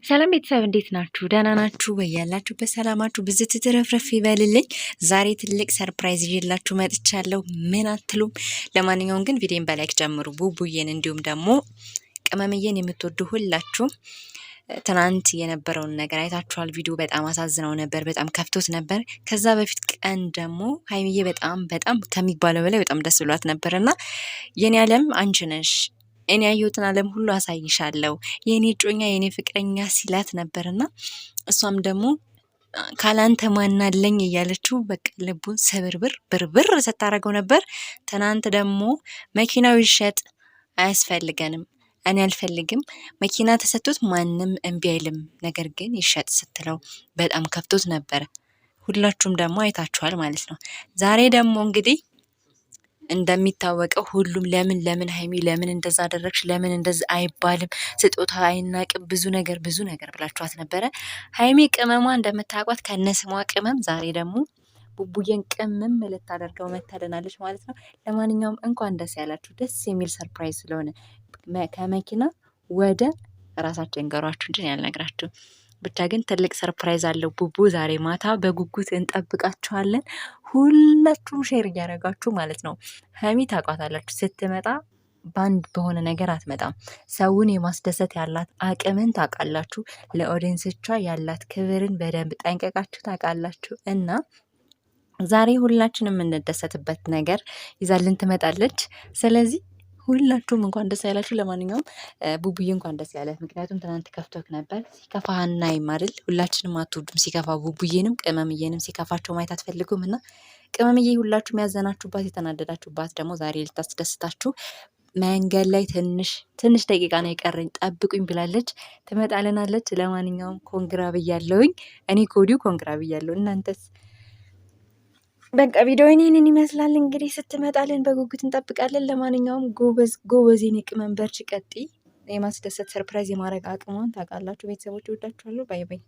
ሰላም ቤተሰብ እንዴት ናችሁ? ደህና ናችሁ? በያላችሁበት ሰላማችሁ ብዝት ትረፍረፍ ይበልልኝ። ዛሬ ትልቅ ሰርፕራይዝ ይዤላችሁ መጥቻለሁ። ምን አትሉም? ለማንኛውም ግን ቪዲዮን በላይክ ጀምሩ። ቡቡዬን እንዲሁም ደግሞ ቅመምዬን የምትወዱ ሁላችሁም ትናንት የነበረውን ነገር አይታችኋል። ቪዲዮ በጣም አሳዝነው ነበር፣ በጣም ከፍቶት ነበር። ከዛ በፊት ቀን ደግሞ ሀይሚዬ በጣም ከሚባለው በላይ በጣም ደስ ብሏት ነበር እና የኔ ዓለም አንቺ ነሽ፣ እኔ ያየሁትን ዓለም ሁሉ አሳይሻለሁ፣ የኔ ጮኛ የኔ ፍቅረኛ ሲላት ነበርና እሷም ደግሞ ካላንተ ማናለኝ እያለችው በቃ ልቡን ብርብር ስታደርገው ነበር። ትናንት ደግሞ መኪናው ይሸጥ አያስፈልገንም፣ እኔ አልፈልግም፣ መኪና ተሰጥቶት ማንም እምቢ አይልም፣ ነገር ግን ይሸጥ ስትለው በጣም ከፍቶት ነበር። ሁላችሁም ደግሞ አይታችኋል ማለት ነው። ዛሬ ደግሞ እንግዲህ እንደሚታወቀው ሁሉም ለምን ሀይሚ ለምን እንደዛ አደረግሽ፣ ለምን እንደዛ አይባልም፣ ስጦታ አይናቅም፣ ብዙ ነገር ብላችኋት ነበረ። ሀይሚ ቅመሟ እንደምታውቋት ከነስሟ ቅመም፣ ዛሬ ደግሞ ቡቡዬን ቅመም ልታደርገው መታደናለች ማለት ነው። ለማንኛውም እንኳን ደስ ያላችሁ። ደስ የሚል ሰርፕራይዝ ስለሆነ ከመኪና ወደ ራሳችን እንገሯችሁ እንጂ ያልነግራችሁ ብቻ ግን ትልቅ ሰርፕራይዝ አለው ቡቡ። ዛሬ ማታ በጉጉት እንጠብቃችኋለን። ሁላችሁም ሼር እያደረጋችሁ ማለት ነው። ሀይሚ ታውቋታላችሁ፣ ስትመጣ ባንድ በሆነ ነገር አትመጣም። ሰውን የማስደሰት ያላት አቅምን ታውቃላችሁ። ለኦዲየንሶቿ ያላት ክብርን በደንብ ጠንቀቃችሁ ታውቃላችሁ። እና ዛሬ ሁላችንም የምንደሰትበት ነገር ይዛልን ትመጣለች። ስለዚህ ሁላችሁም እንኳን ደስ ያላችሁ። ለማንኛውም ቡቡዬ እንኳን ደስ ያለ። ምክንያቱም ትናንት ከፍቶክ ነበር። ሲከፋህና አይማርል። ሁላችንም አትወዱም ሲከፋ፣ ቡቡዬንም ቅመምዬንም ሲከፋቸው ማየት አትፈልጉም። እና ቅመምዬ ሁላችሁም ያዘናችሁባት የተናደዳችሁባት ደግሞ ዛሬ ልታስደስታችሁ መንገድ ላይ ትንሽ ደቂቃ ነው የቀረኝ ጠብቁኝ ብላለች። ትመጣልናለች። ለማንኛውም ኮንግራ ብያለሁኝ። እኔ ኮዲው ኮንግራ ብያለሁ። እናንተስ? በቃ ቪዲዮ ይህንን ይመስላል። እንግዲህ ስትመጣልን በጉጉት እንጠብቃለን። ለማንኛውም ጎበዝ የኔ ቅመም በርቺ፣ ቀጥይ። የማስደሰት ሰርፕራይዝ የማድረግ አቅሟን ታውቃላችሁ። ቤተሰቦች እወዳችኋለሁ። ባይ ባይ።